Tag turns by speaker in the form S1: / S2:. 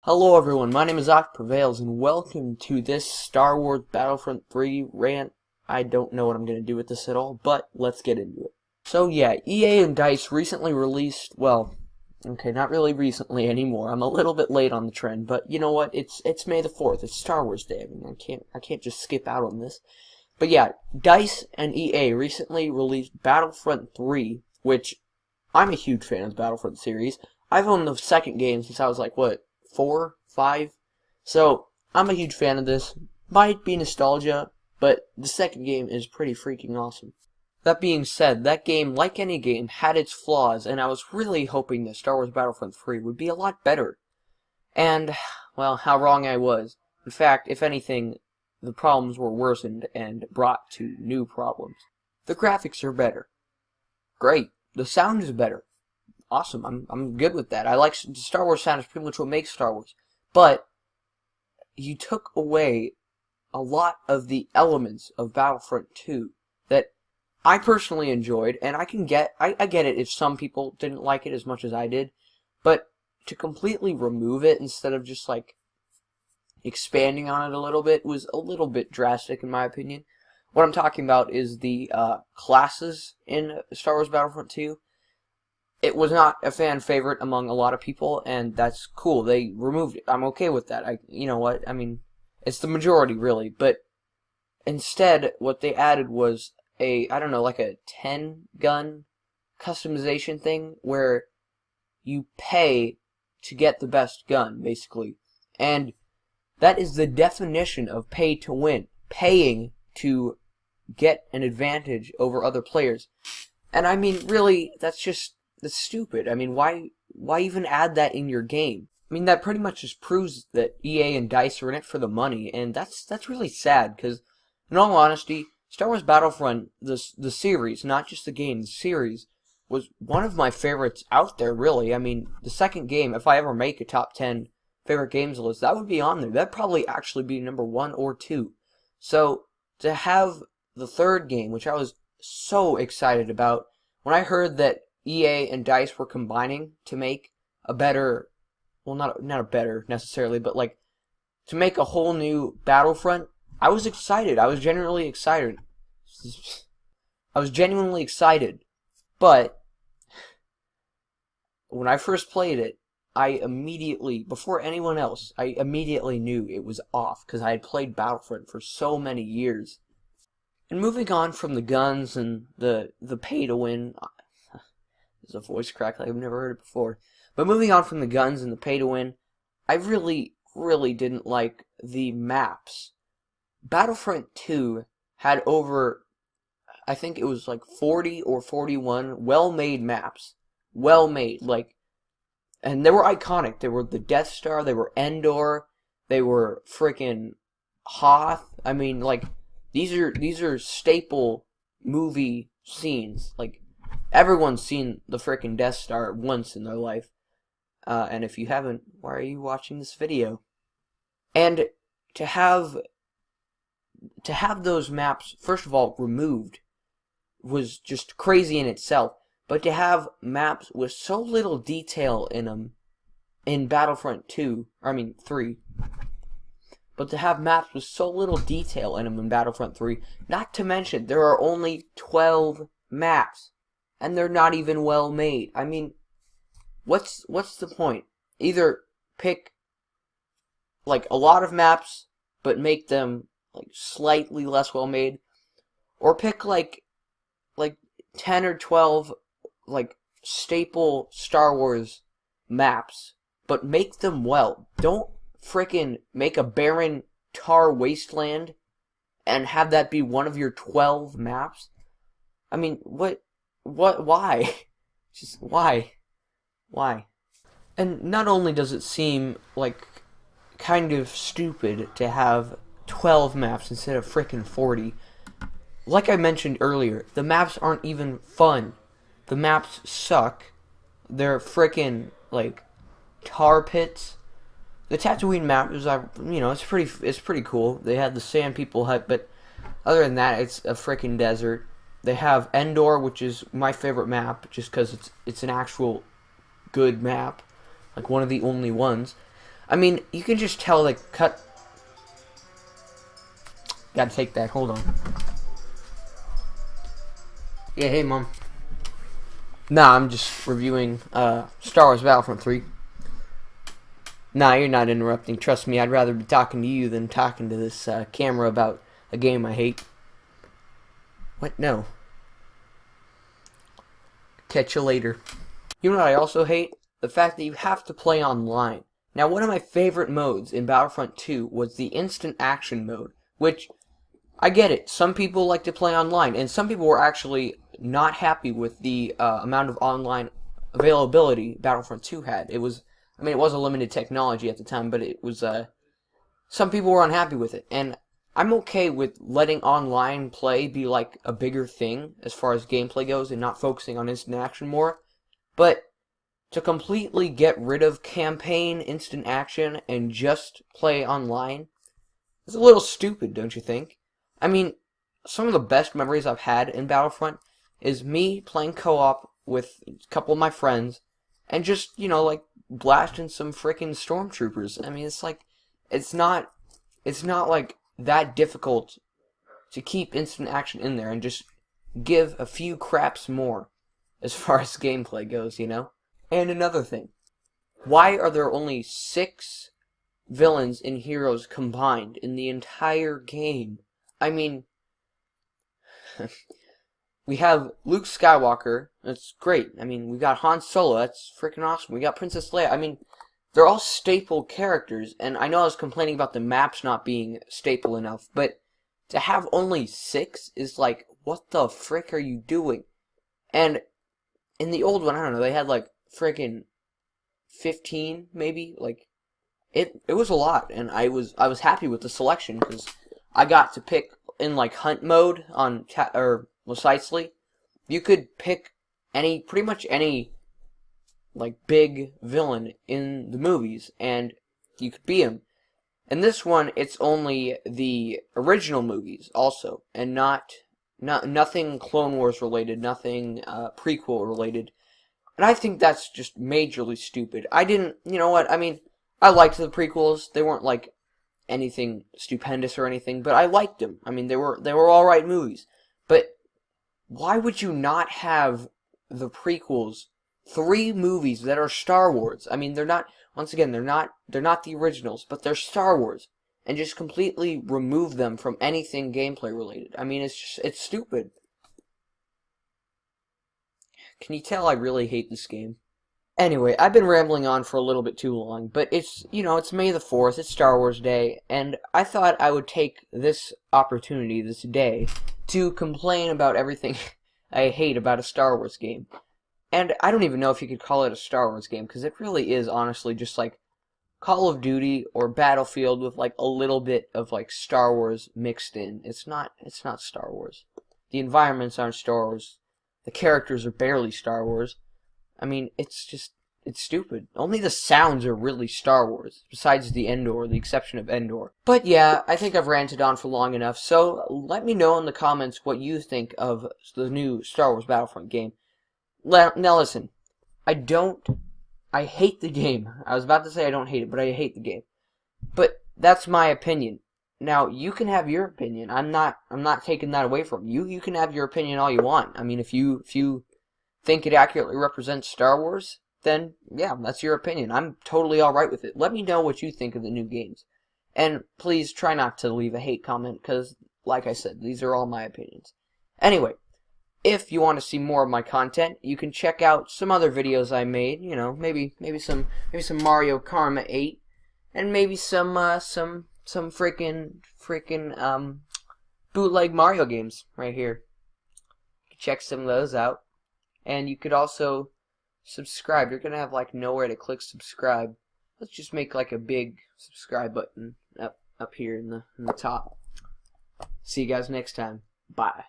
S1: Hello everyone, my name is Ock Prevails, and welcome to this Star Wars Battlefront 3 rant. I don't know what I'm going to do with this at all, but let's get into it. So yeah, EA and DICE recently released, well, okay, not really recently anymore. I'm a little bit late on the trend, but you know what? It's May the 4th. It's Star Wars Day. I mean, I can't just skip out on this. But yeah, DICE and EA recently released Battlefront 3, which I'm a huge fan of the Battlefront series. I've owned the second game since I was like, what, 4, 5? So, I'm a huge fan of this. Might be nostalgia, but the second game is pretty freaking awesome. That being said, that game, like any game, had its flaws, and I was really hoping that Star Wars Battlefront 3 would be a lot better. And, well, how wrong I was. In fact, if anything, the problems were worsened and brought to new problems. The graphics are better. Great. The sound is better. Awesome. I'm good with that. I like Star Wars sound is pretty much what makes Star Wars. But you took away a lot of the elements of Battlefront 2 that I personally enjoyed, and I get it if some people didn't like it as much as I did, but to completely remove it instead of just like expanding on it a little bit was a little bit drastic in my opinion. What I'm talking about is the classes in Star Wars Battlefront 2. It was not a fan favorite among a lot of people, and that's cool. They removed it. I'm okay with that. You know what? I mean, it's the majority, really. But instead, what they added was I don't know, like a 10-gun customization thing where you pay to get the best gun, basically. And that is the definition of pay to win. Paying to get an advantage over other players. And I mean, really, that's stupid. I mean, why even add that in your game? I mean, that pretty much just proves that EA and DICE are in it for the money, and that's really sad, because, in all honesty, Star Wars Battlefront, the series, not just the game, the series, was one of my favorites out there, really. I mean, the second game, if I ever make a top 10 favorite games list, that would be on there. That'd probably actually be number 1 or 2. So, to have the third game, which I was so excited about, when I heard that EA and DICE were combining to make a better, well, not a better necessarily, but like to make a whole new Battlefront, I was excited. I was genuinely excited. But when I first played it, before anyone else, I immediately knew it was off because I had played Battlefront for so many years. And moving on from the guns and the pay to win. There's a voice crack like I've never heard it before. But moving on from the guns and the pay-to-win, I really, really didn't like the maps. Battlefront 2 had over, I think it was like 40 or 41 well-made maps. Well-made, like, and they were iconic. They were the Death Star, they were Endor, they were frickin' Hoth. I mean, like, these are staple movie scenes, like, everyone's seen the frickin' Death Star once in their life. And if you haven't, why are you watching this video? And to have those maps, first of all, removed was just crazy in itself. But to have maps with so little detail in them in Battlefront 3. But to have maps with so little detail in them in Battlefront 3, not to mention there are only 12 maps. And they're not even well made. I mean, what's the point? Either pick like a lot of maps, but make them like slightly less well made, or pick like 10 or 12 like staple Star Wars maps, but make them well. Don't frickin' make a barren tar wasteland and have that be one of your 12 maps. I mean, why? Just why? And not only does it seem like kind of stupid to have 12 maps instead of frickin' 40, like I mentioned earlier, the maps aren't even fun. The maps suck. They're frickin' like tar pits. The Tatooine map is, it's pretty cool. They had the Sand People hut, but other than that, it's a frickin' desert. They have Endor, which is my favorite map, just because it's an actual good map, like one of the only ones. I mean, you can just tell the cut. Gotta take that. Hold on. Yeah, hey, Mom. Nah, I'm just reviewing Star Wars Battlefront 3. Nah, you're not interrupting. Trust me, I'd rather be talking to you than talking to this camera about a game I hate. What? No. Catch you later. You know what I also hate? The fact that you have to play online. Now, one of my favorite modes in Battlefront 2 was the instant action mode, which, I get it, some people like to play online, and some people were actually not happy with the amount of online availability Battlefront 2 had. It was, I mean, it was a limited technology at the time, but it was, some people were unhappy with it, and I'm okay with letting online play be like a bigger thing as far as gameplay goes and not focusing on instant action more, but to completely get rid of campaign instant action and just play online is a little stupid, don't you think? I mean, some of the best memories I've had in Battlefront is me playing co-op with a couple of my friends and just, you know, like, blasting some freaking stormtroopers. I mean, it's like, it's not like that difficult to keep instant action in there and just give a few craps more as far as gameplay goes, you know? And another thing, why are there only 6 villains and heroes combined in the entire game? I mean, we have Luke Skywalker, that's great. I mean, we got Han Solo, that's freaking awesome. We got Princess Leia. I mean, they're all staple characters, and I know I was complaining about the maps not being staple enough, but to have only 6 is like, what the frick are you doing? And in the old one, I don't know, they had like freaking 15, maybe? Like, it was a lot, and I was happy with the selection, because I got to pick in like hunt mode on precisely. You could pick pretty much any like big villain in the movies, and you could be him. In this one, it's only the original movies also, and nothing Clone Wars related, nothing prequel related. And I think that's just majorly stupid. You know what? I mean, I liked the prequels. They weren't like anything stupendous or anything, but I liked them. I mean, they were all right movies. But why would you not have the prequels, 3 movies that are Star Wars? I mean, they're not. Once again, they're not the originals, but they're Star Wars, and just completely remove them from anything gameplay related. I mean, it's stupid. Can you tell I really hate this game? Anyway, I've been rambling on for a little bit too long, but it's, you know, it's May the 4th, it's Star Wars Day, and I thought I would take this opportunity, this day, to complain about everything I hate about a Star Wars game. And I don't even know if you could call it a Star Wars game, because it really is honestly just like Call of Duty or Battlefield with like a little bit of like Star Wars mixed in. It's not Star Wars. The environments aren't Star Wars. The characters are barely Star Wars. I mean, it's stupid. Only the sounds are really Star Wars, besides the exception of Endor. But yeah, I think I've ranted on for long enough, so let me know in the comments what you think of the new Star Wars Battlefront game. Now listen, I hate the game. I was about to say I don't hate it, but I hate the game. But that's my opinion. Now, you can have your opinion. I'm not taking that away from you. You can have your opinion all you want. I mean, if you think it accurately represents Star Wars, then yeah, that's your opinion. I'm totally alright with it. Let me know what you think of the new games. And please try not to leave a hate comment, because, like I said, these are all my opinions. Anyway, if you want to see more of my content, you can check out some other videos I made. You know, maybe some Mario Karma 8, and maybe some freaking bootleg Mario games right here. Check some of those out. And you could also subscribe. You're gonna have like nowhere to click subscribe. Let's just make like a big subscribe button up here in the top. See you guys next time. Bye.